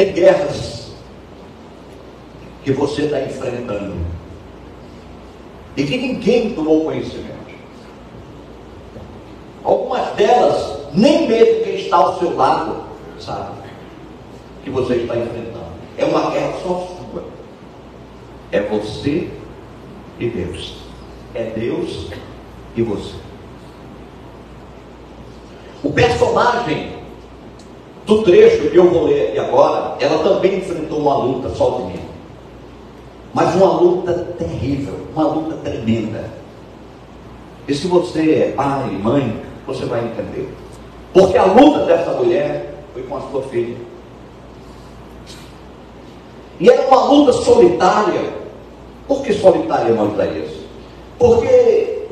Tem guerras que você está enfrentando e que ninguém tomou conhecimento. Algumas delas, nem mesmo quem está ao seu lado sabe que você está enfrentando. É uma guerra só sua. É você e Deus. É Deus e você. O personagem do trecho que eu vou ler aqui agora, ela também enfrentou uma luta sozinha. Mas uma luta terrível, uma luta tremenda. E se você é pai e mãe, você vai entender. Porque a luta dessa mulher foi com a sua filha. E era uma luta solitária. Por que solitária, irmão Isaías? Porque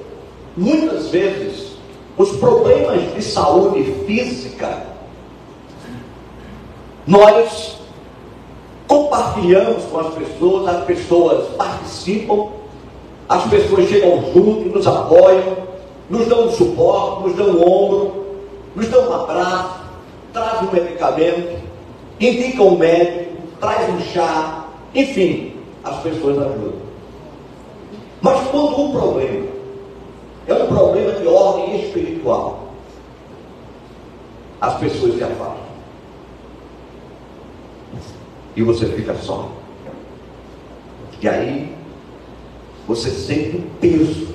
muitas vezes os problemas de saúde física nós compartilhamos com as pessoas participam, as pessoas chegam junto, nos apoiam, nos dão um suporte, nos dão um ombro, nos dão um abraço, traz um medicamento, indica um médico, traz um chá, enfim, as pessoas ajudam. Mas quando um problema é um problema de ordem espiritual, as pessoas se afastam. E você fica só. E aí você sente o peso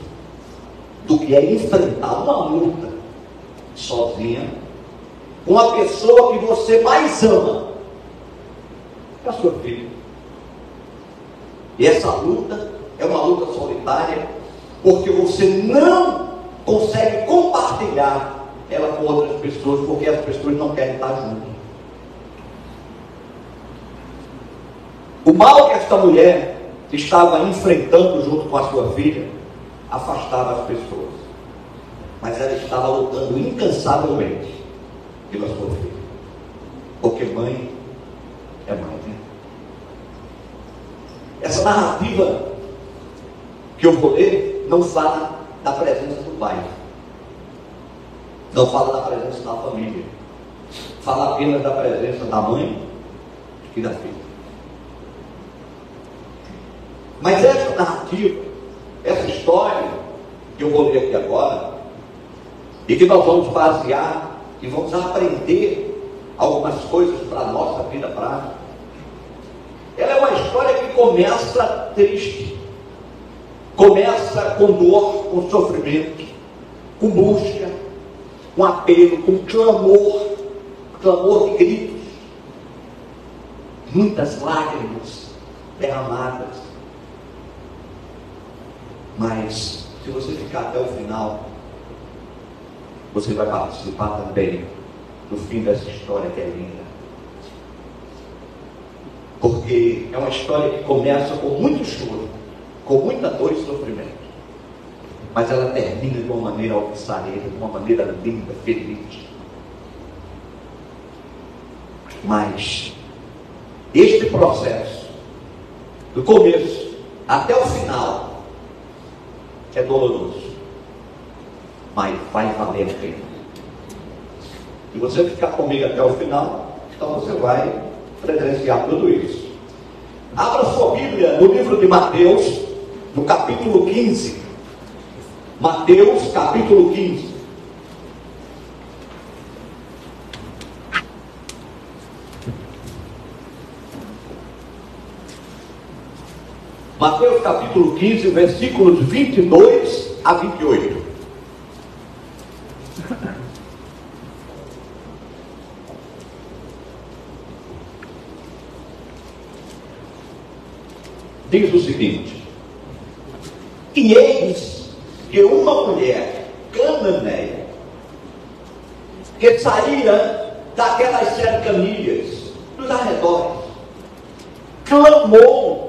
do que é enfrentar uma luta sozinha com a pessoa que você mais ama, que é a sua filha. E essa luta é uma luta solitária, porque você não consegue compartilhar ela com outras pessoas, porque as pessoas não querem estar juntas. O mal que esta mulher estava enfrentando junto com a sua filha afastava as pessoas, mas ela estava lutando incansavelmente pela sua filha, porque mãe é mãe, né? Essa narrativa que eu vou ler não fala da presença do pai, não fala da presença da família, fala apenas da presença da mãe e da filha. Mas essa narrativa, essa história que eu vou ler aqui agora, e que nós vamos basear e vamos aprender algumas coisas para a nossa vida prática, ela é uma história que começa triste, começa com dor, com sofrimento, com busca, com apelo, com clamor de gritos, muitas lágrimas derramadas. Mas se você ficar até o final, você vai participar também do fim dessa história que é linda. Porque é uma história que começa com muito choro, com muita dor e sofrimento, mas ela termina de uma maneira alvissareira, de uma maneira linda, feliz. Mas este processo, do começo até o final, é doloroso, mas vai valer a pena. Se você ficar comigo até o final, então você vai presenciar tudo isso. Abra sua Bíblia no livro de Mateus, no capítulo 15. Mateus, capítulo 15. Mateus capítulo 15, versículos 22 a 28. Diz o seguinte: e eis que uma mulher cananeia, que saíra daquelas cercanias, dos arredores, clamou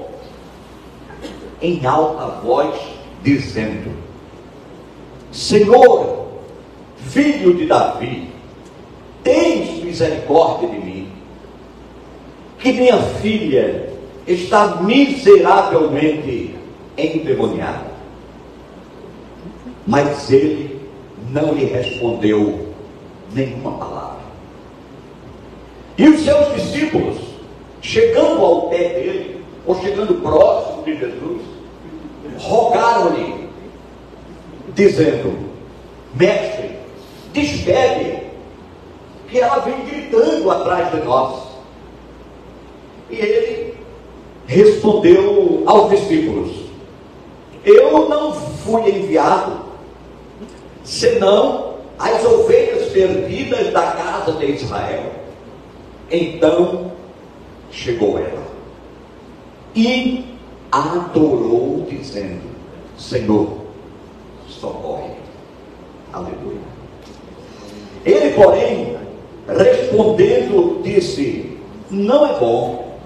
em alta voz, dizendo: Senhor, filho de Davi, tens misericórdia de mim, que minha filha está miseravelmente endemoniada. Mas ele não lhe respondeu nenhuma palavra. E os seus discípulos chegando ao pé dele, ou chegando próximo de Jesus, rogaram-lhe, dizendo: mestre, despede, que ela vem gritando atrás de nós. E ele respondeu aos discípulos: eu não fui enviado senão as ovelhas perdidas da casa de Israel. Então chegou ela e adorou, dizendo: Senhor, socorre. Aleluia. Ele, porém, respondendo, disse: não é bom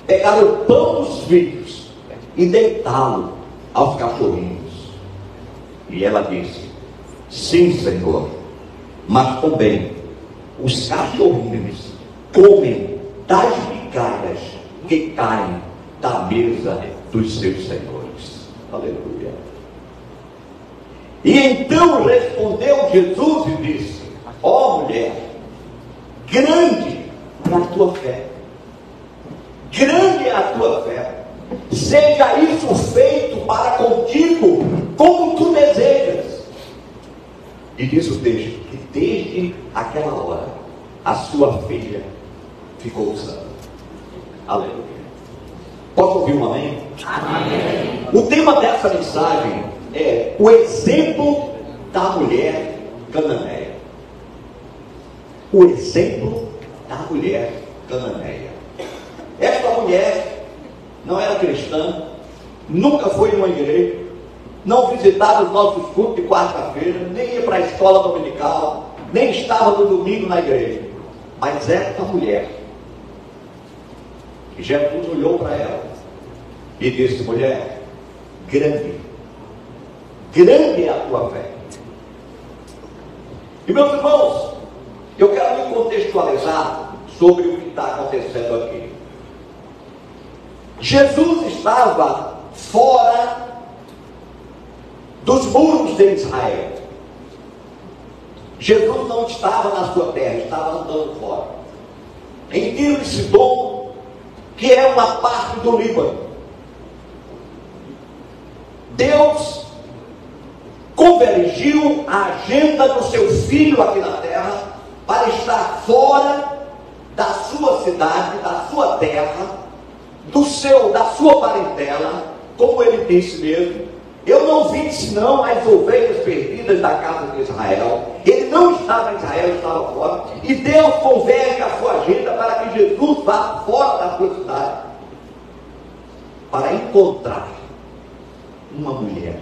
pegar o pão dos filhos e deitá-lo aos cachorrinhos. E ela disse: sim, Senhor, mas também os cachorrinhos comem das migalhas que caem da mesa dos seus senhores. Aleluia. E então respondeu Jesus e disse: ó mulher, grande é a tua fé, grande é a tua fé, seja isso feito para contigo como tu desejas. E diz o texto que desde aquela hora a sua filha ficou sã. Aleluia. Posso ouvir um amém? Amém. O tema dessa mensagem é o exemplo da mulher cananeia. O exemplo da mulher cananeia. Esta mulher não era cristã, nunca foi numa igreja, não visitava os nossos cultos de quarta-feira, nem ia para a escola dominical, nem estava no domingo na igreja. Mas esta mulher, Jesus olhou para ela e disse: mulher, grande é a tua fé. E meus irmãos, eu quero me contextualizar sobre o que está acontecendo aqui. Jesus estava fora dos muros de Israel. Jesus não estava na sua terra, estava andando fora, em Tiro e Sidom, que é uma parte do Líbano. Deus convergiu a agenda do seu filho aqui na terra para estar fora da sua cidade, da sua terra, da sua parentela, como ele disse mesmo: eu não vim senão as ovelhas perdidas da casa de Israel. Ele não estava em Israel, estava fora, e Deus converge a sua agenda para que Jesus vá fora da sua cidade, para encontrar uma mulher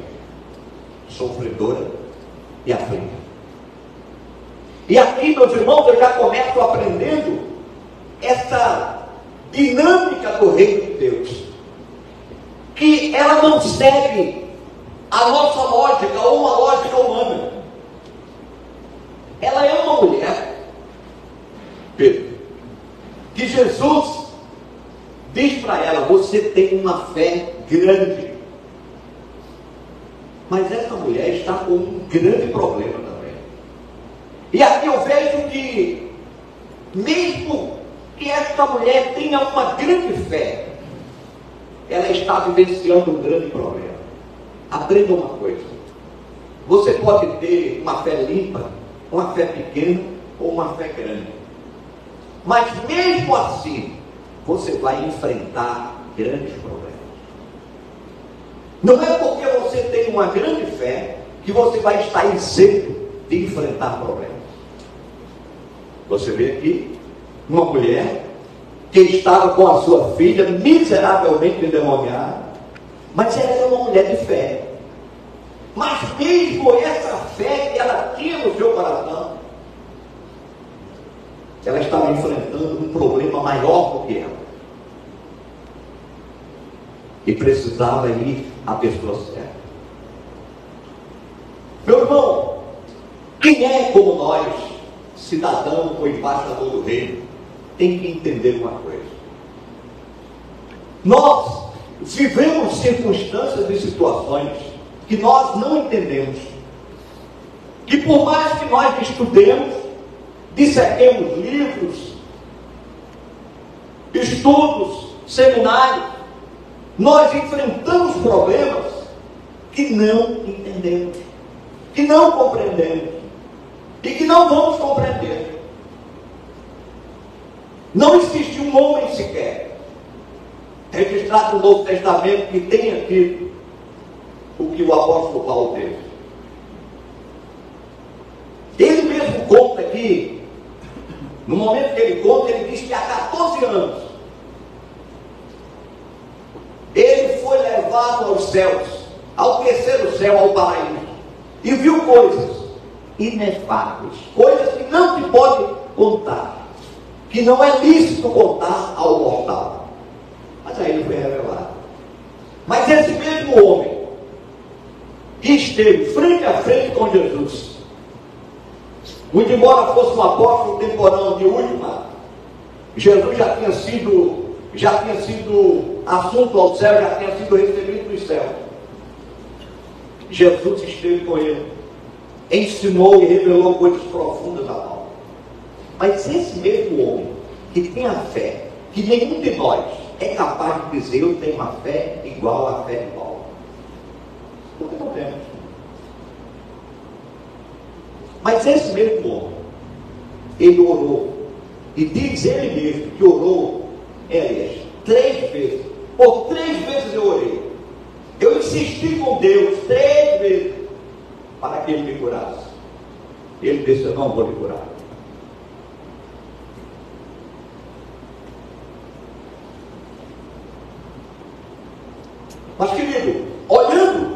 sofredora e aflita. E aqui, meus irmãos, eu já começo aprendendo essa dinâmica do reino de Deus, que ela não segue a nossa lógica ou uma lógica humana. Ela é uma mulher, Pedro, que Jesus diz para ela: você tem uma fé grande. Mas essa mulher está com um grande problema também. E aqui eu vejo que, mesmo que esta mulher tenha uma grande fé, ela está vivenciando um grande problema. Aprenda uma coisa: você pode ter uma fé limpa, uma fé pequena ou uma fé grande, mas mesmo assim você vai enfrentar grandes problemas. Não é porque você tem uma grande fé que você vai estar isento de enfrentar problemas. Você vê aqui uma mulher que estava com a sua filha miseravelmente endemoniada, mas ela era uma mulher de fé. Mas mesmo essa fé que ela tinha no seu coração, ela estava enfrentando um problema maior do que ela. E precisava ir à pessoa certa. Meu irmão, quem é como nós, cidadão ou embaixador do reino, tem que entender uma coisa: nós vivemos circunstâncias e situações que nós não entendemos, que por mais que nós estudemos, dissequemos livros, estudos, seminários, nós enfrentamos problemas que não entendemos, que não compreendemos e que não vamos compreender. Não existe um homem sequer registrado no Novo Testamento que tenha tido o que o apóstolo Paulo teve. Ele mesmo conta aqui, no momento que ele conta, ele diz que há 14 anos ele foi levado aos céus, ao terceiro céu, ao paraíso, e viu coisas inefáveis, coisas que não se pode contar, que não é lícito contar ao mortal. Mas aí ele foi revelado. Mas esse mesmo homem que esteve frente a frente com Jesus, muito embora fosse um apóstolo temporão de última, Jesus já tinha sido assunto ao céu, já tinha sido recebido dos céus. Jesus esteve com ele, ensinou e revelou coisas profundas a Paulo. Mas esse mesmo homem que tem a fé que nenhum de nós é capaz de dizer: eu tenho uma fé igual à fé de Paulo. Porque não temos. Mas esse mesmo homem, ele orou, e diz ele mesmo que orou, Elias, 3 vezes. Por 3 vezes eu orei. Eu insisti com Deus 3 vezes para que ele me curasse. Ele disse: eu não vou lhe curar. Mas, querido, olhando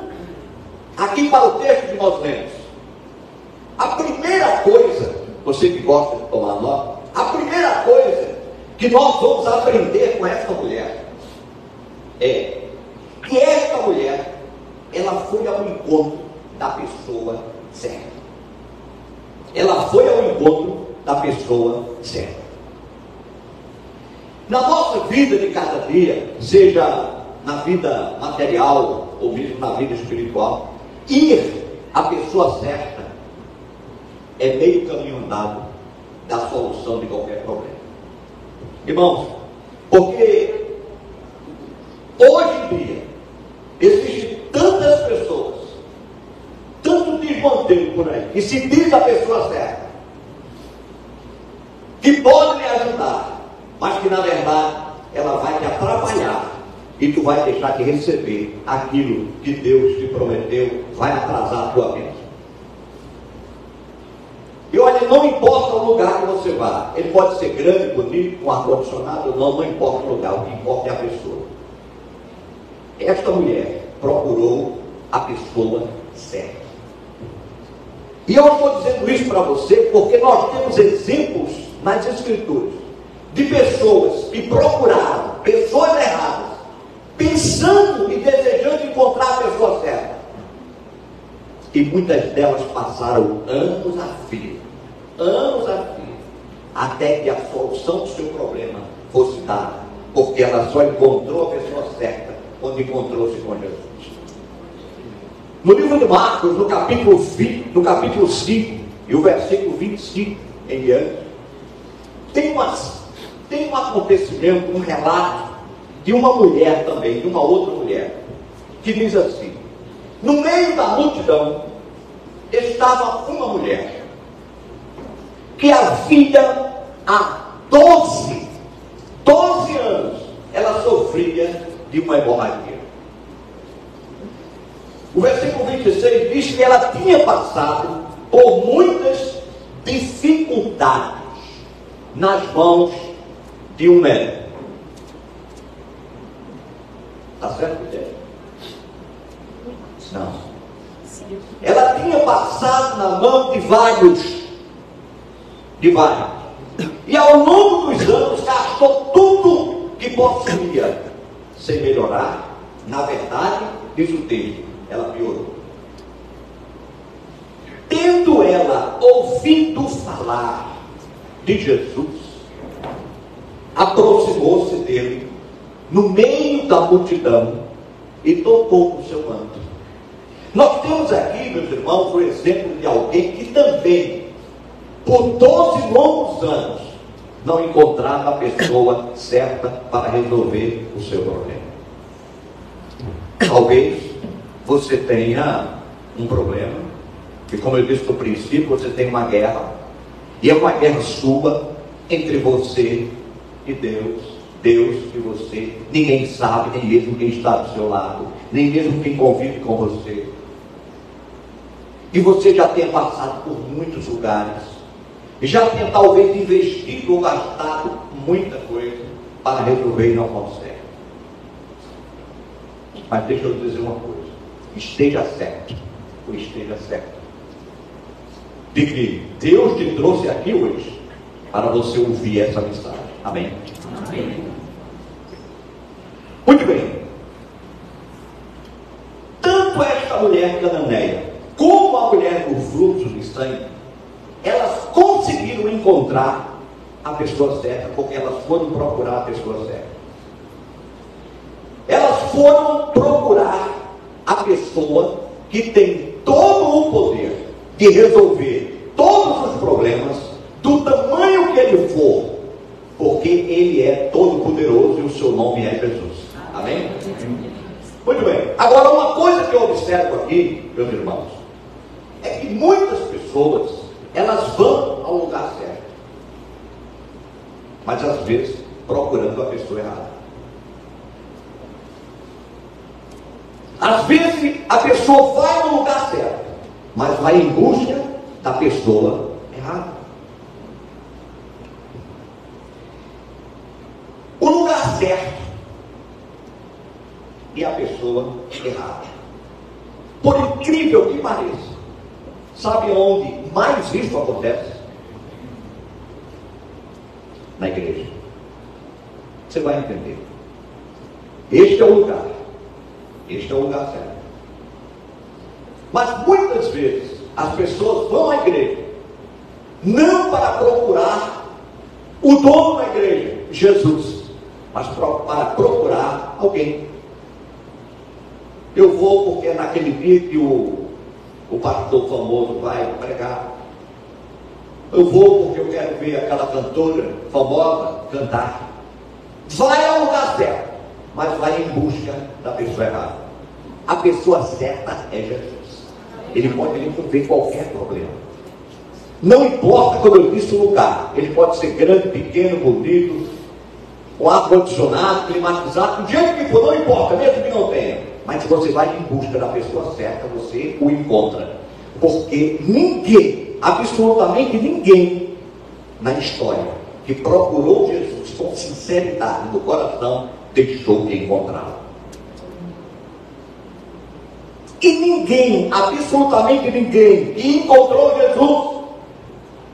aqui para o texto que nós lemos, a primeira coisa, você que gosta de tomar nota, a primeira coisa que nós vamos aprender com essa mulher é que esta mulher, ela foi ao encontro da pessoa certa. Ela foi ao encontro da pessoa certa. Na nossa vida de cada dia, seja na vida material ou mesmo na vida espiritual, ir à pessoa certa é meio caminho andado da solução de qualquer problema. Irmãos, porque hoje em dia existem tantas pessoas, tanto desmantelo por aí, que se diz a pessoa certa, que pode lhe ajudar, mas que na verdade ela vai te atrapalhar e tu vai deixar de receber aquilo que Deus te prometeu, vai atrasar a tua bênção. E olha, não importa o lugar que você vá, ele pode ser grande, bonito, com ar-condicionado, não importa o lugar, o que importa é a pessoa. Esta mulher procurou a pessoa certa. E eu estou dizendo isso para você porque nós temos exemplos nas Escrituras de pessoas que procuraram pessoas erradas, pensando e desejando encontrar a pessoa certa. E muitas delas passaram anos a fio, até que a solução do seu problema fosse dada, porque ela só encontrou a pessoa certa quando encontrou-se com Jesus. No livro de Marcos, no capítulo 5 e o versículo 25 em diante, tem um acontecimento, um relato de uma mulher também, de uma outra mulher, que diz assim: no meio da multidão estava uma mulher que havia há 12 anos ela sofria de uma hemorragia. O versículo 26 diz que ela tinha passado por muitas dificuldades nas mãos de um médico. Está certo, gente? Não. Ela tinha passado na mão de vários. E ao longo dos anos gastou tudo que possuía, sem melhorar. Na verdade, diz o texto, ela piorou. Tendo ela ouvido falar de Jesus, aproximou-se dele no meio da multidão e tocou no seu manto. Nós temos aqui, meus irmãos, o exemplo de alguém que também, por 12 longos anos, não encontrar a pessoa certa para resolver o seu problema. Talvez você tenha um problema, e como eu disse no princípio, você tem uma guerra, e é uma guerra sua entre você e Deus, Deus e você. Ninguém sabe, nem mesmo quem está do seu lado, nem mesmo quem convive com você. E você já tem passado por muitos lugares, já tem talvez investido ou gastado muita coisa para resolver e não consegue. Mas deixa eu dizer uma coisa, esteja certo, ou esteja certo, de que Deus te trouxe aqui hoje para você ouvir essa mensagem. Amém? Amém. Muito bem. Tanto esta mulher cananeia como a mulher do fluxo de sangue, elas conseguiram encontrar a pessoa certa, porque elas foram procurar a pessoa certa. Elas foram procurar a pessoa que tem todo o poder de resolver todos os problemas, do tamanho que ele for, porque ele é todo poderoso e o seu nome é Jesus. Amém? Muito bem. Agora, uma coisa que eu observo aqui, meus irmãos, é que muitas pessoas, elas vão ao lugar certo, mas às vezes procurando a pessoa errada. Às vezes a pessoa vai no lugar certo, mas vai em busca da pessoa errada. O lugar certo e a pessoa errada. Por incrível que pareça, sabe onde mais isso acontece? Na igreja. Você vai entender. Este é o lugar. Este é o lugar certo. Mas muitas vezes as pessoas vão à igreja não para procurar o dono da igreja, Jesus, mas para procurar alguém. Eu vou porque é naquele dia que o pastor famoso vai pregar. Eu vou porque eu quero ver aquela cantora famosa cantar. Vai ao lugar certo, mas vai em busca da pessoa errada. A pessoa certa é Jesus. Ele pode resolver qualquer problema. Não importa, como eu disse, o lugar. Ele pode ser grande, pequeno, bonito, com ar-condicionado, climatizado, do jeito que for, não importa, mesmo que não tenha. Mas se você vai em busca da pessoa certa, você o encontra. Porque ninguém, absolutamente ninguém, na história, que procurou Jesus com sinceridade no coração, deixou de encontrá-lo. E ninguém, absolutamente ninguém, que encontrou Jesus,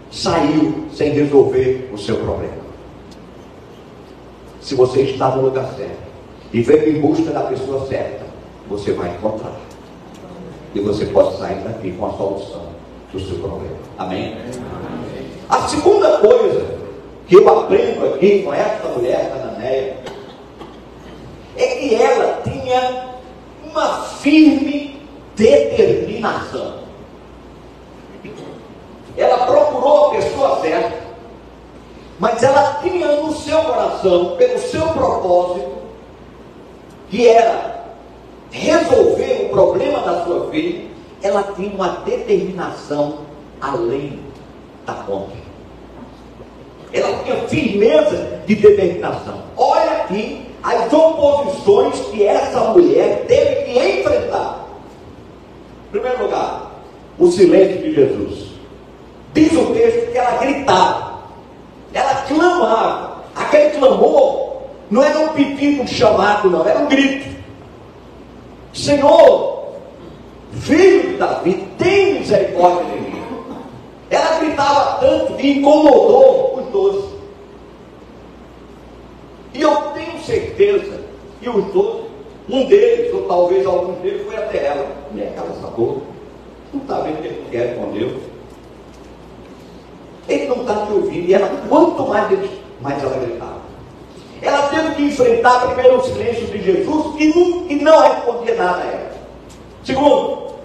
saiu sem resolver o seu problema. Se você está no lugar certo e veio em busca da pessoa certa, você vai encontrar. E você pode sair daqui com a solução do seu problema. Amém? A segunda coisa que eu aprendo aqui com essa mulher cananeia é que ela tinha uma firme determinação. Ela procurou a pessoa certa, mas ela tinha no seu coração, pelo seu propósito, que era resolver o problema da sua filha, ela tinha uma determinação além da conta. Ela tinha firmeza de determinação. Olha aqui as oposições que essa mulher teve que enfrentar. Em primeiro lugar, o silêncio de Jesus. Diz o texto que ela gritava, ela clamava. Aquele clamor não era um pedido, um chamado, não, era um grito. Senhor, filho de Davi, tem misericórdia de mim. Ela gritava tanto que incomodou os 12. E eu tenho certeza que os 12, um deles, ou talvez alguns deles, foi até ela. Mulher, cala essa boca. Não está vendo que ele não quer com Deus. Ele não está te ouvindo. E ela, quanto mais ele, mais ela gritava. Ela teve que enfrentar primeiro o silêncio de Jesus, que não respondia nada a ela. Segundo,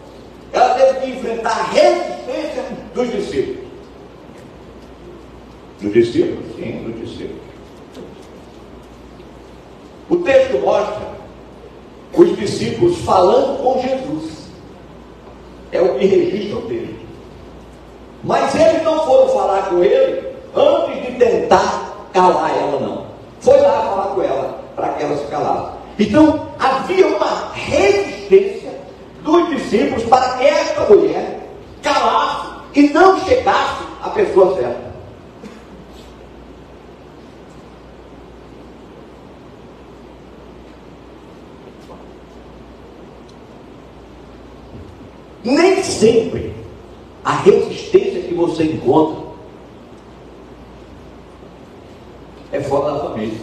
ela teve que enfrentar a resistência dos discípulos. Dos discípulos? Sim, dos discípulos. O texto mostra os discípulos falando com Jesus. É o que registra o texto. Mas eles não foram falar com ele antes de tentar calar ela, não. Foi lá falar com ela, para que ela se calasse. Então, havia uma resistência dos discípulos para que esta mulher calasse e não chegasse à pessoa certa. Nem sempre a resistência que você encontra é fora da família,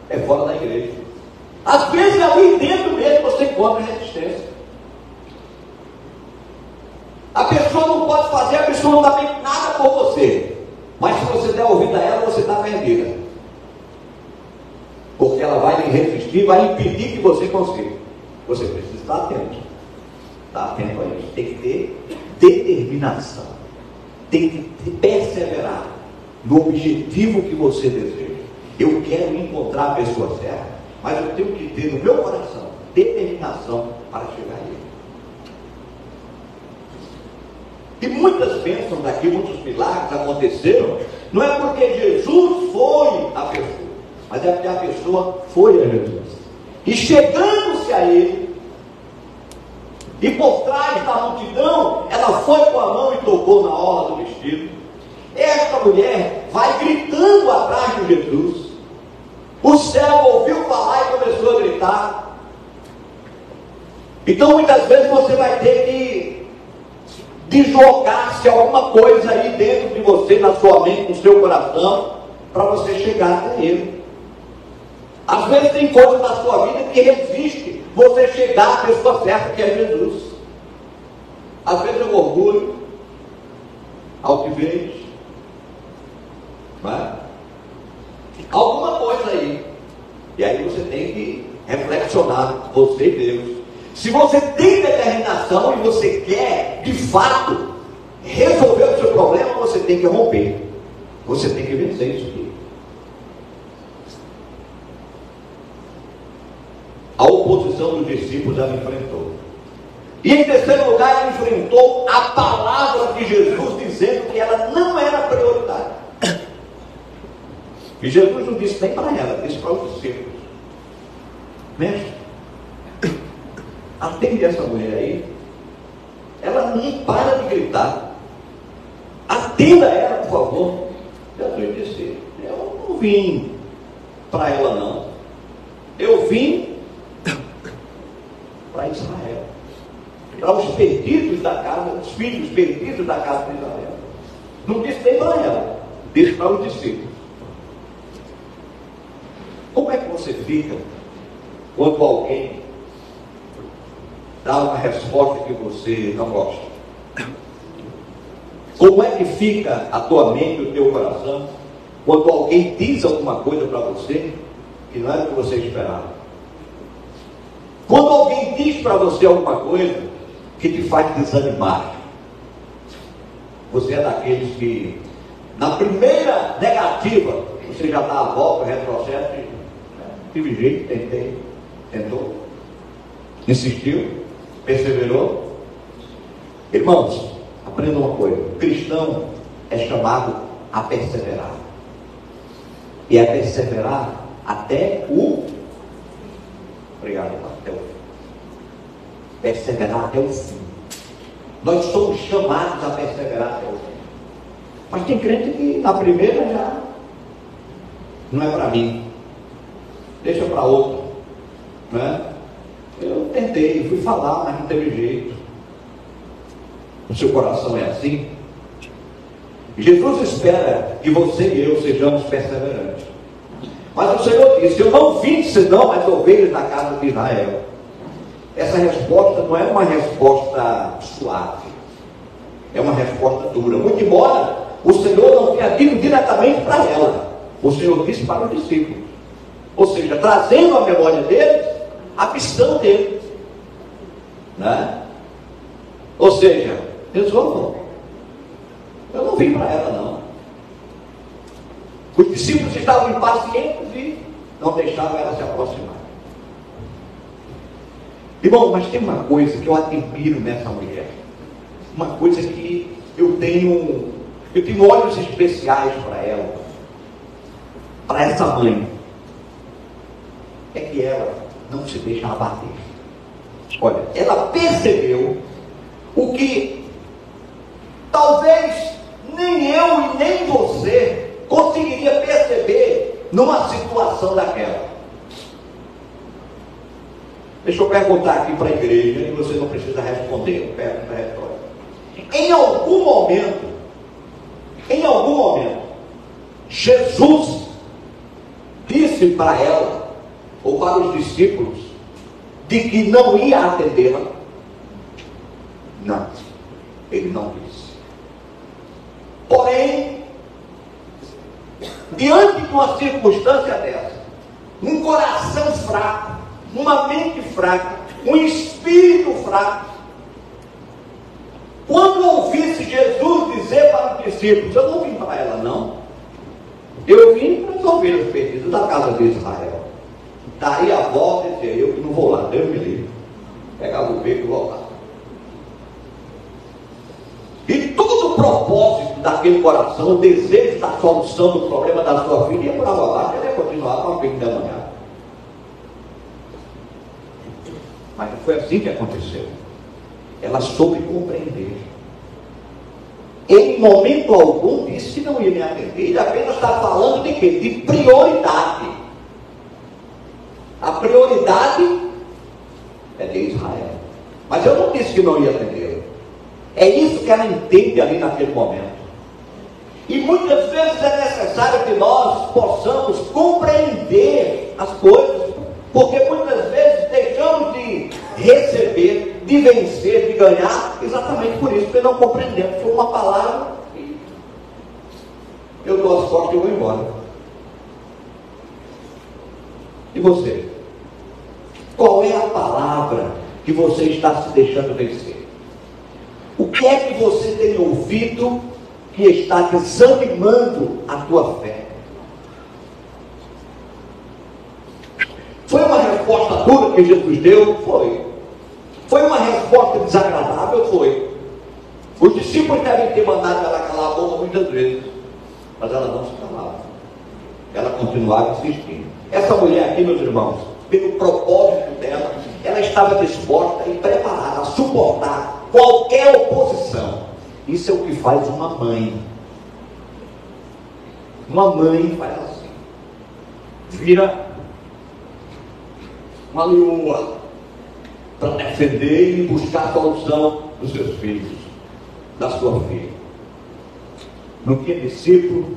é fora da igreja. Às vezes ali dentro mesmo você encontra resistência. A pessoa não pode fazer absolutamente nada por você, mas se você der ouvido a ela, você está perdida, porque ela vai lhe resistir, vai impedir que você consiga. Você precisa estar atento. Está atento a isso. Tem que ter determinação, tem que perseverar no objetivo que você deseja. Eu quero encontrar a pessoa certa, mas eu tenho que ter no meu coração determinação para chegar a ele. E muitas bênçãos aqui, muitos milagres aconteceram, não é porque Jesus foi a pessoa, mas é porque a pessoa foi a Jesus. E chegando-se a ele, e por trás da multidão, ela foi com a mão e tocou na orla do vestido. Esta mulher vai gritando atrás de Jesus. O céu ouviu falar e começou a gritar. Então muitas vezes você vai ter que deslocar-se alguma coisa aí dentro de você, na sua mente, no seu coração, para você chegar até ele. Às vezes tem coisas na sua vida que resiste você chegar à pessoa certa, que é Jesus. Às vezes é o orgulho, altivez, não é? Alguma coisa aí. E aí você tem que reflexionar, você e Deus. Se você tem determinação e você quer, de fato, resolver o seu problema, você tem que romper. Você tem que vencer isso aqui. A oposição dos discípulos ela enfrentou. E em terceiro lugar, ela enfrentou a palavra de Jesus, dizendo que ela não era prioridade. E Jesus não disse nem para ela, disse para os discípulos: mestre, atende essa mulher aí, ela não para de gritar, atenda ela, por favor. Jesus disse: eu não vim para ela não, eu vim para Israel, para os perdidos da casa, os filhos perdidos da casa de Israel. Não disse nem para ela, disse para os discípulos. Como é que você fica quando alguém dá uma resposta que você não gosta? Como é que fica a tua mente, o teu coração, quando alguém diz alguma coisa para você que não era o que você esperava? Quando alguém diz para você alguma coisa que te faz desanimar, você é daqueles que, na primeira negativa, você já dá a volta, retrocesso e tive jeito, tentei, tentou, insistiu, perseverou. Irmãos, aprenda uma coisa: o cristão é chamado a perseverar, e a perseverar até o obrigado, até o fim. Perseverar até o fim. Nós somos chamados a perseverar até o fim. Mas tem crente que na primeira já não é para mim, deixa para outro, né? Eu tentei, fui falar, mas não teve jeito. O seu coração é assim? Jesus espera que você e eu sejamos perseverantes. Mas o Senhor disse: eu não vim senão as ovelhas da casa de Israel. Essa resposta não é uma resposta suave, é uma resposta dura. Muito embora o Senhor não tenha dito diretamente para ela, o Senhor disse para os discípulos, ou seja, trazendo à memória deles a missão deles, né? Ou seja, resolvam. Eu não vim para ela não. Os discípulos estavam impacientes e não deixavam ela se aproximar. Irmão, mas tem uma coisa que eu admiro nessa mulher. Uma coisa que eu tenho olhos especiais para ela, para essa mãe. É que ela não se deixa abater. Olha, ela percebeu o que talvez nem eu e nem você conseguiria perceber numa situação daquela. Deixa eu perguntar aqui para a igreja, e você não precisa responder, pergunta retórica. Em algum momento, Jesus disse para ela, ou para os discípulos, de que não ia atendê-la? Não, ele não disse. Porém, diante de uma circunstância dessa, um coração fraco, uma mente fraca, um espírito fraco, quando ouvisse Jesus dizer para os discípulos, eu não vim para ela não, eu vim para as ovelhas perdidas da casa de Israel. Daí a volta e dizer, eu que não vou lá, Deus me livre. Pegava o beco e voltava. E todo o propósito daquele coração, o desejo da solução do problema da sua vida, ia para lá, ele ia continuar com a vida da manhã. Mas não foi assim que aconteceu. Ela soube compreender. Em momento algum disse que não ia me atender. Ele apenas está falando de quê? De prioridade. A prioridade é de Israel. Mas eu não disse que não ia atender. É isso que ela entende ali naquele momento. E muitas vezes é necessário que nós possamos compreender as coisas, porque muitas vezes deixamos de receber, de vencer, de ganhar, exatamente por isso, porque não compreendemos. Foi uma palavra, eu dou as costas e vou embora. E você? Qual é a palavra que você está se deixando vencer? O que é que você tem ouvido que está desanimando a tua fé? Foi uma resposta dura que Jesus deu? Foi. Foi uma resposta desagradável? Foi. Os discípulos devem ter mandado ela calar a boca muitas vezes, mas ela não se calava. Ela continuava insistindo. Essa mulher aqui, meus irmãos, pelo propósito dela, ela estava disposta e preparada a suportar qualquer oposição. Isso é o que faz uma mãe. Uma mãe faz assim. Vira uma leoa para defender e buscar a solução dos seus filhos, da sua filha. Não tinha discípulo,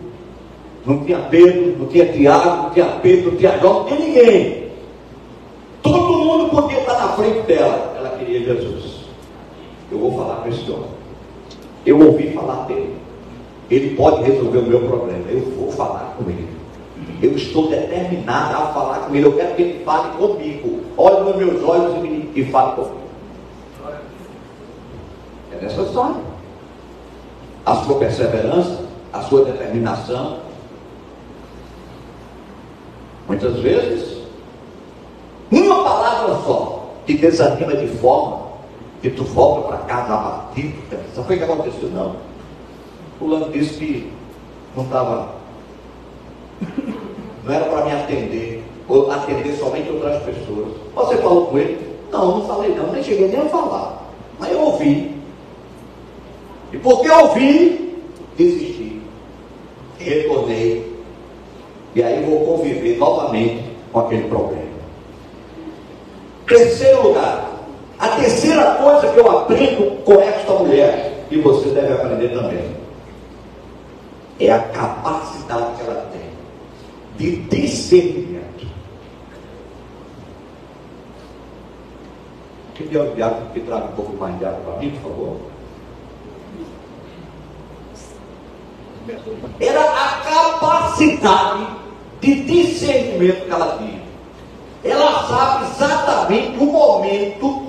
não tinha Pedro, não tinha Tiago, não tinha Pedro, não tinha João, não tinha ninguém. Todo mundo podia estar na frente dela. Ela queria Jesus. Eu vou falar com esse homem. Eu ouvi falar dele. Ele pode resolver o meu problema. Eu vou falar com ele. Eu estou determinada a falar com ele. Eu quero que ele fale comigo. Olhe nos meus olhos e fale comigo. É nessa história. A sua perseverança, a sua determinação. Muitas vezes, uma palavra só te desanima de forma que tu volta para casa abatido. Não foi o que aconteceu, não. O fulano disse que não era para me atender, ou atender somente outras pessoas. Você falou com ele? Não falei não, nem cheguei nem a falar. Mas eu ouvi. E porque eu ouvi, desisti. E retornei. E aí vou conviver novamente com aquele problema. Terceiro lugar. A terceira coisa que eu aprendo com esta mulher, e você deve aprender também, é a capacidade que ela tem de discernimento. Quem der o diabo que traga um pouco mais de água para mim, por favor? Era a capacidade de discernimento que ela tinha. Ela sabe exatamente o momento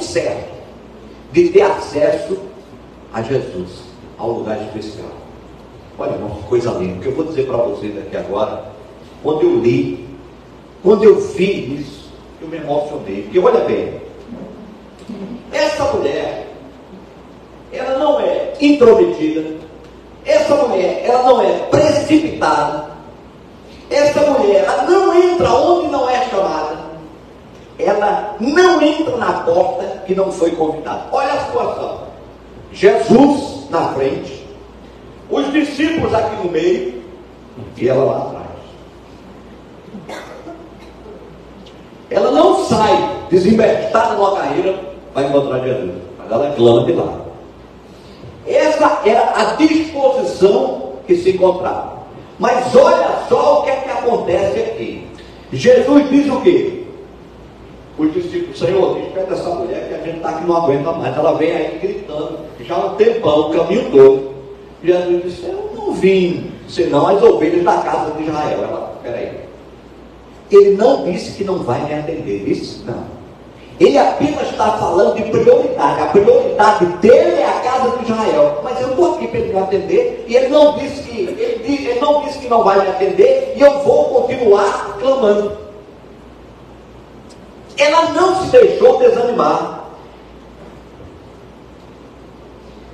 certo de ter acesso a Jesus, ao lugar especial. Olha, uma coisa linda, que eu vou dizer para vocês aqui agora, quando eu li, quando eu vi isso, eu me emocionei. Porque olha bem, essa mulher, ela não é intrometida, essa mulher, ela não é precipitada, essa mulher, ela não entra onde não é chamada, ela não entra na porta que não foi convidada. Olha a situação, Jesus na frente, os discípulos aqui no meio, e ela lá atrás. Ela não sai desinvestada numa carreira para encontrar Jesus, mas ela clama de lá. Essa era a disposição que se encontrava. Mas olha só o que é que acontece aqui. Jesus diz o quê? Os discípulos, Senhor, despede essa mulher que a gente está aqui, não aguenta mais. Ela vem aí gritando, já há um tempão, o caminho todo. Jesus disse, eu não vim senão as ovelhas da casa de Israel. Ela, peraí. Ele não disse que não vai me atender, disse não. Ele apenas está falando de prioridade. A prioridade dele é a casa de Israel. Mas eu estou aqui para ele me atender. E ele não disse que não vai me atender. E eu vou continuar clamando. Ela não se deixou desanimar.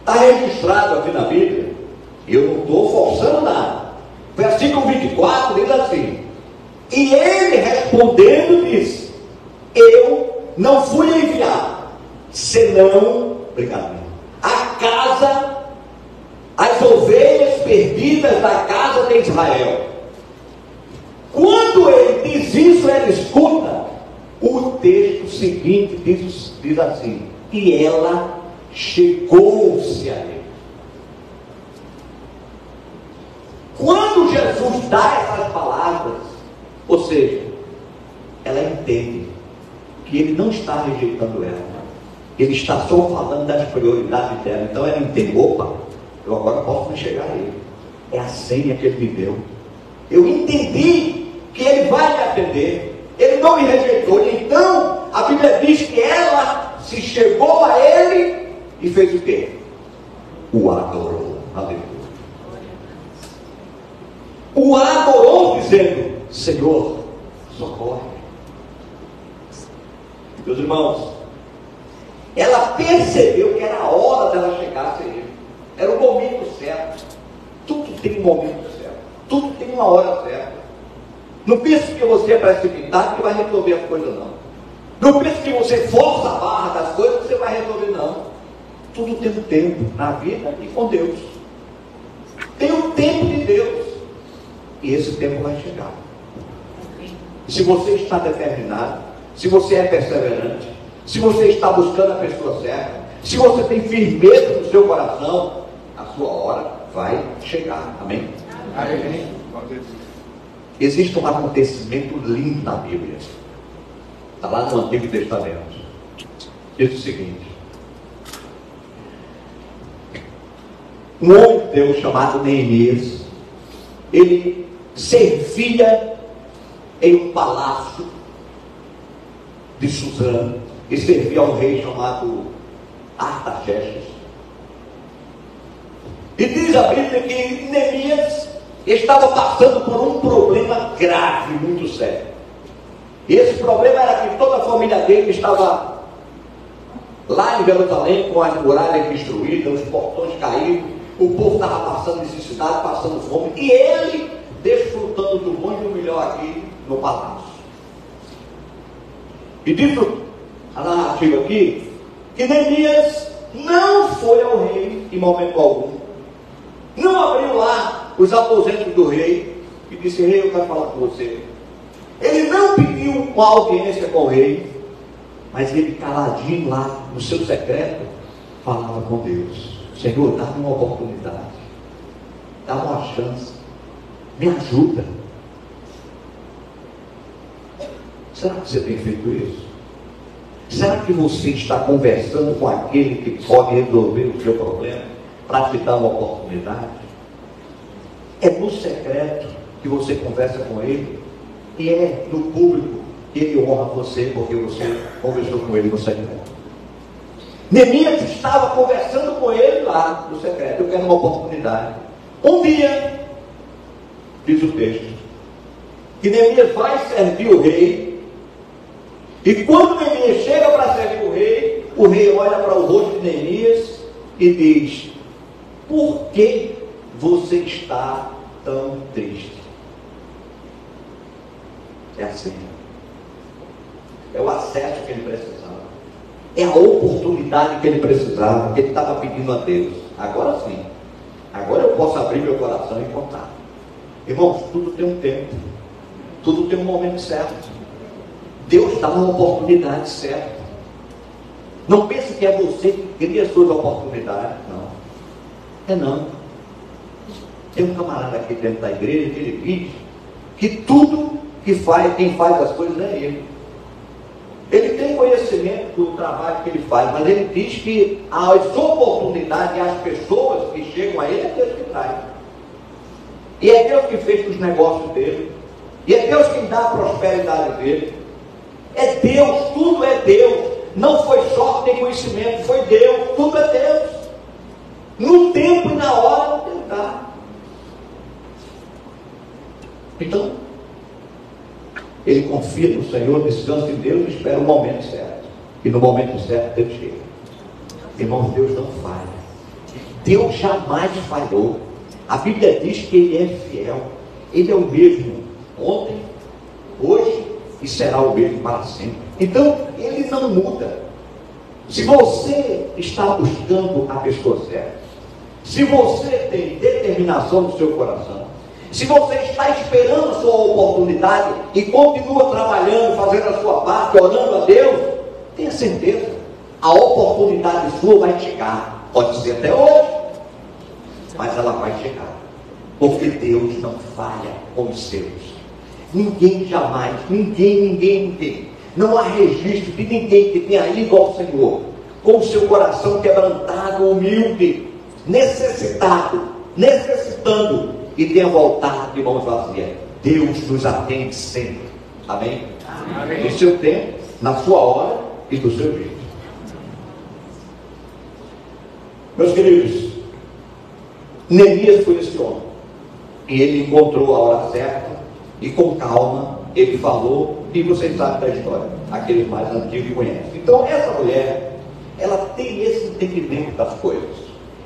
Está registrado aqui na Bíblia. Eu não estou forçando nada. Versículo 24 diz assim: e ele respondendo disse: eu não fui enviado, senão, a casa, as ovelhas perdidas da casa de Israel. Quando ele diz isso, ela escuta. O texto seguinte diz assim: e ela chegou-se a ele. Quando Jesus dá essas palavras, ou seja, ela entende que ele não está rejeitando ela, ele está só falando das prioridades dela. Então ela entende: opa, eu agora posso me chegar a ele. É a senha que ele me deu. Eu entendi que ele vai me atender, ele não me rejeitou. Então a Bíblia diz que ela se chegou a ele e fez o quê? O adorou. Aleluia. O adorou dizendo: Senhor, socorre. Meus irmãos, ela percebeu que era a hora dela chegar a ele. Era o momento certo. Tudo tem um momento certo. Tudo tem uma hora certa. Não pense que você é precipitado que vai resolver as coisas, não. Não pense que você força a barra das coisas que você vai resolver, não. Tudo tem um tempo na vida e com Deus. Tem um tempo de Deus. E esse tempo vai chegar. E se você está determinado, se você é perseverante, se você está buscando a pessoa certa, se você tem firmeza no seu coração, a sua hora vai chegar. Amém? Amém. Existe um acontecimento lindo na Bíblia. Está lá no Antigo Testamento. Diz o seguinte: um homem de Deus chamado Neemias, ele servia em um palácio de Suzã, e servia a um rei chamado Artaxerxes. E diz a Bíblia que Neemias estava passando por um problema grave, muito sério. E esse problema era que toda a família dele estava lá em Jerusalém, com as muralhas destruídas, os portões caídos, o povo estava passando necessidade, passando fome, e ele desfrutando do bom e do melhor aqui no palácio. E diz a narrativa aqui que Neemias não foi ao rei em momento algum, não abriu lá os aposentos do rei e disse: rei, eu quero falar com você. Ele não pediu uma audiência com o rei, mas ele caladinho lá no seu secreto falava com Deus: Senhor, dá-me uma oportunidade, dá-me uma chance, me ajuda. Será que você tem feito isso? Será que você está conversando com aquele que pode resolver o seu problema para te dar uma oportunidade? É no secreto que você conversa com ele, e é no público que ele honra você, porque você conversou com ele no secreto. Neemias estava conversando com ele lá no secreto: eu quero uma oportunidade. Um dia, diz o texto, que Neemias vai servir o rei, e quando Neemias chega para servir o rei olha para o rosto de Neemias e diz: por que você está tão triste? É assim. É o acesso que ele precisava. É a oportunidade que ele precisava, que ele estava pedindo a Deus. Agora sim. Agora eu posso abrir meu coração e contar. Irmãos, tudo tem um tempo. Tudo tem um momento certo. Deus dá uma oportunidade certa. Não pense que é você que cria as suas oportunidades. Não. É não. Tem um camarada aqui dentro da igreja que ele diz que tudo que faz, quem faz as coisas é ele. Ele tem conhecimento do trabalho que ele faz, mas ele diz que as oportunidades e as pessoas que chegam a ele é Deus que traz. E é Deus que fez os negócios dele. E é Deus quem dá a prosperidade dele. É Deus, tudo é Deus. Não foi só ter conhecimento, foi Deus, tudo é Deus. No tempo e na hora não tem lugar. Então, ele confia no Senhor, descansa em Deus e espera o momento certo. E no momento certo Deus chega. Irmãos, Deus não falha. Deus jamais falhou. A Bíblia diz que Ele é fiel. Ele é o mesmo ontem, hoje e será o mesmo para sempre. Então, Ele não muda. Se você está buscando a pessoa certa, se você tem determinação no seu coração, se você está esperando a sua oportunidade e continua trabalhando, fazendo a sua parte, orando a Deus, tenha certeza, a oportunidade sua vai chegar. Pode ser até hoje, mas ela vai chegar. Porque Deus não falha com os seus. Ninguém jamais, ninguém. Não há registro de ninguém que tenha ido ao Senhor com o seu coração quebrantado, humilde, necessitando e tenha voltado de mãos vazias. Deus nos atende sempre. Amém? Amém. No seu tempo, na sua hora e do seu jeito. Meus queridos, Neemias foi esse homem. E ele encontrou a hora certa e com calma ele falou, e vocês sabem da história, aqueles mais antigos conhecem. Então essa mulher, ela tem esse entendimento das coisas.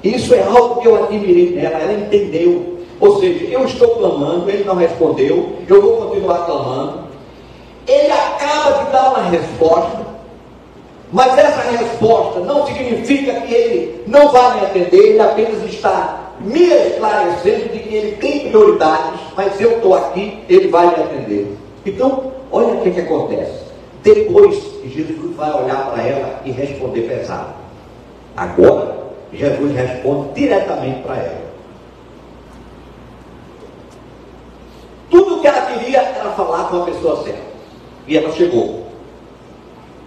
Isso é algo que eu admirei nela, ela entendeu. Ou seja, eu estou clamando, ele não respondeu, eu vou continuar clamando. Ele acaba de dar uma resposta, mas essa resposta não significa que ele não vai me atender, ele apenas está me esclarecendo de que ele tem prioridades, mas eu estou aqui, ele vai me atender. Então, olha o que acontece. Depois, Jesus vai olhar para ela e responder pesado. Agora, Jesus responde diretamente para ela. Tudo que ela queria era falar com a pessoa certa. E ela chegou.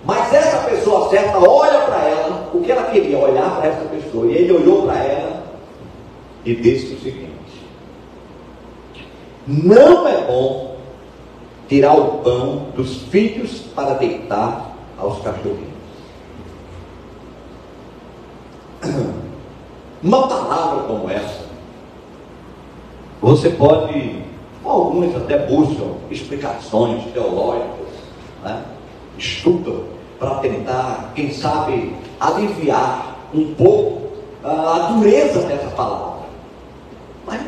Mas essa pessoa certa olha para ela, o que ela queria, olhar para essa pessoa. E ele olhou para ela e disse o seguinte: não é bom tirar o pão dos filhos para deitar aos cachorrinhos. Uma palavra como essa, você pode, alguns até buscam explicações teológicas, né? Estudam para tentar, quem sabe, aliviar um pouco a dureza dessa palavra. Mas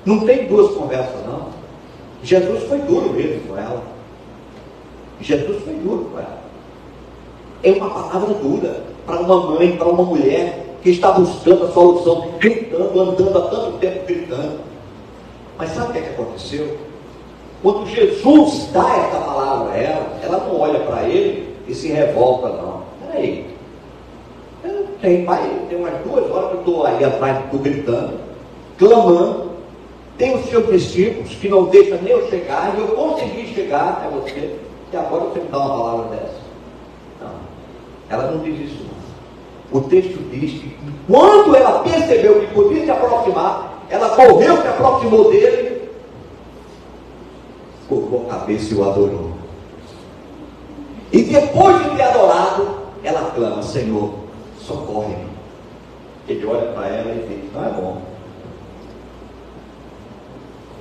não tem duas conversas não. Jesus foi duro mesmo com ela. Jesus foi duro com ela. É uma palavra dura para uma mãe, para uma mulher que está buscando a solução, gritando, andando há tanto tempo gritando. Mas sabe o que aconteceu? Quando Jesus dá essa palavra a ela, ela não olha para ele e se revolta não. Peraí, tem umas 2 horas que eu estou aí atrás, estou gritando, clamando. Tem os seus discípulos que não deixam nem eu chegar, e eu consegui chegar até você, e agora você me dá uma palavra dessa. Não, ela não diz isso não. O texto diz que quando ela percebeu que podia se aproximar, ela correu, se aproximou dele, colocou a cabeça e o adorou. E depois de ter adorado, ela clama: Senhor, socorre-me. Ele olha para ela e diz: não é bom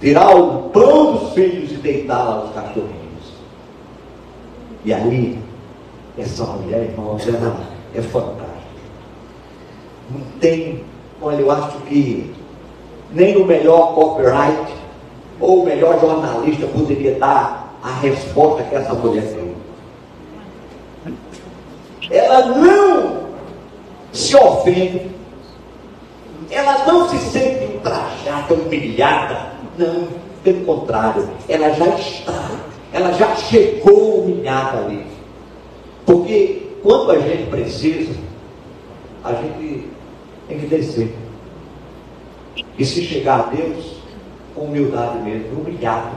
tirar o pão dos filhos e deitá-la aos cachorrinhos. E aí, essa mulher, irmãos, ela é fantástica. Não tem, olha, eu acho que nem o melhor copyright ou o melhor jornalista poderia dar a resposta que essa mulher deu. Ela não se ofende, ela não se sente ultrajada, humilhada, não, pelo contrário, ela já chegou humilhada ali. Porque quando a gente precisa, a gente tem que descer. E se chegar a Deus, com humildade mesmo, humilhado,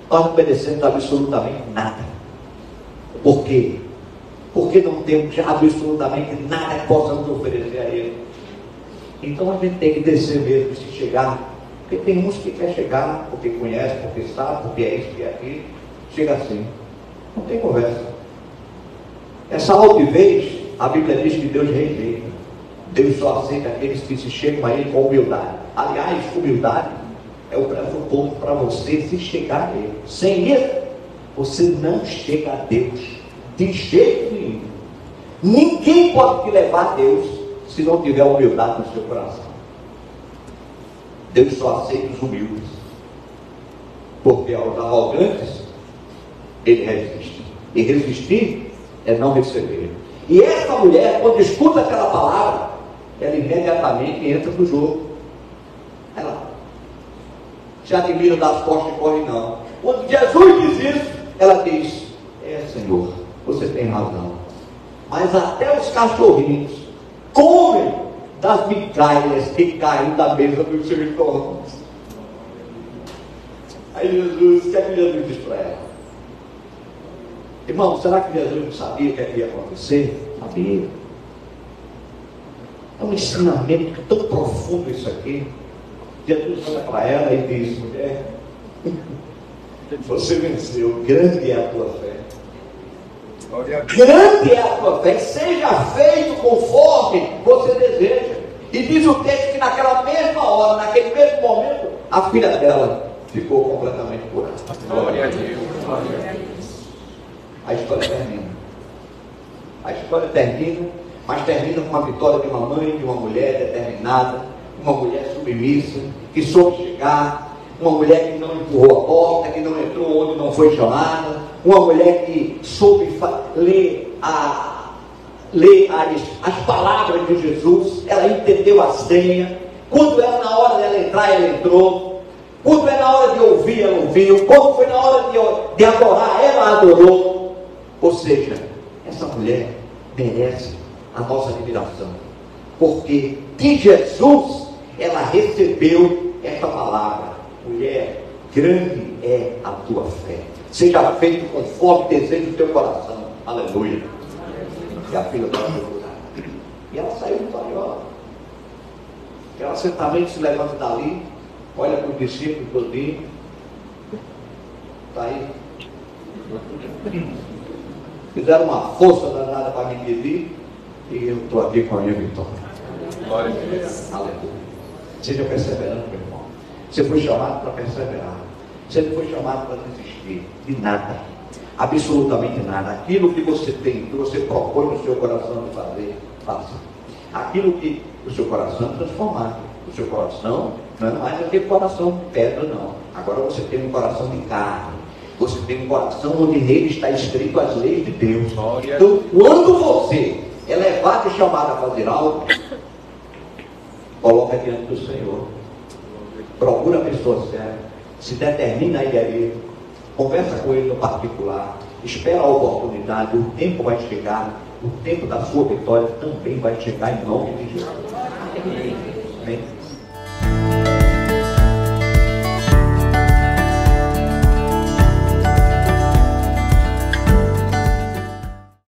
nós não merecemos absolutamente nada. Por quê? Porque não temos absolutamente nada que possamos oferecer a Ele. Então a gente tem que descer mesmo, se chegar. Porque tem uns que quer chegar, porque conhece, porque sabe, porque é isso, porque é aquilo. Chega assim. Não tem conversa. Essa altivez, a Bíblia diz que Deus rejeita. Deus só aceita aqueles que se chegam a Ele com humildade. Aliás, humildade é o pressuposto para você se chegar a Ele. Sem isso, você não chega a Deus. De jeito nenhum. Ninguém pode te levar a Deus se não tiver humildade no seu coração. Deus só aceita os humildes. Porque aos arrogantes, Ele resiste. E resistir é não receber. E essa mulher, quando escuta aquela palavra, ela imediatamente entra no jogo. Ela se admira das costas e corre não. Quando Jesus diz isso, ela diz: Senhor, você tem razão. Mas até os cachorrinhos comem das migalhas que caem da mesa dos seus irmãos. Aí Jesus, o que é que Jesus diz para ela? Irmão, será que Jesus não sabia o que ia acontecer? Sabia. É um ensinamento tão profundo isso aqui. Jesus olha para ela e diz: mulher, você venceu, grande é a tua fé. Grande é a tua fé, seja feito conforme você deseja. E diz o texto que naquela mesma hora, naquele mesmo momento, a filha dela ficou completamente curada. Glória a Deus. A história termina. A história termina, mas termina com a vitória de uma mãe, de uma mulher determinada, uma mulher submissa, que soube chegar, uma mulher que não empurrou a porta, que não entrou onde não foi chamada, uma mulher que soube ler as palavras de Jesus, ela entendeu a senha. Quando era na hora dela entrar, ela entrou. Quando era na hora de ouvir, ela ouviu. Quando foi na hora de adorar, ela adorou. Ou seja, essa mulher merece a nossa admiração, porque de Jesus ela recebeu essa palavra: mulher, grande é a tua fé, seja feito conforme o desejo do teu coração. Aleluia. E a filha dela foi curada. E ela saiu vitoriosa. Ela certamente se levanta dali, olha para o discípulo todinho. Está aí. Fizeram uma força danada para me impedir, e eu estou aqui com a minha vitória. Glória a Deus. Aleluia. Seja perseverante, meu irmão. Você foi chamado para perseverar. Você não foi chamado para desistir de nada. Absolutamente nada. Aquilo que você tem, que você propõe no seu coração de fazer, faça. Aquilo que o seu coração transformar. O seu coração não é mais aquele coração de pedra, não. Agora você tem um coração de carne. Você tem um coração onde nele está escrito as leis de Deus. Então, quando você é levado e chamado a fazer algo, coloca diante do Senhor. Procura a pessoa certa. Se determina a ir a Ele. Conversa com Ele no particular. Espera a oportunidade. O tempo vai chegar. O tempo da sua vitória também vai chegar em nome de Jesus. Amém.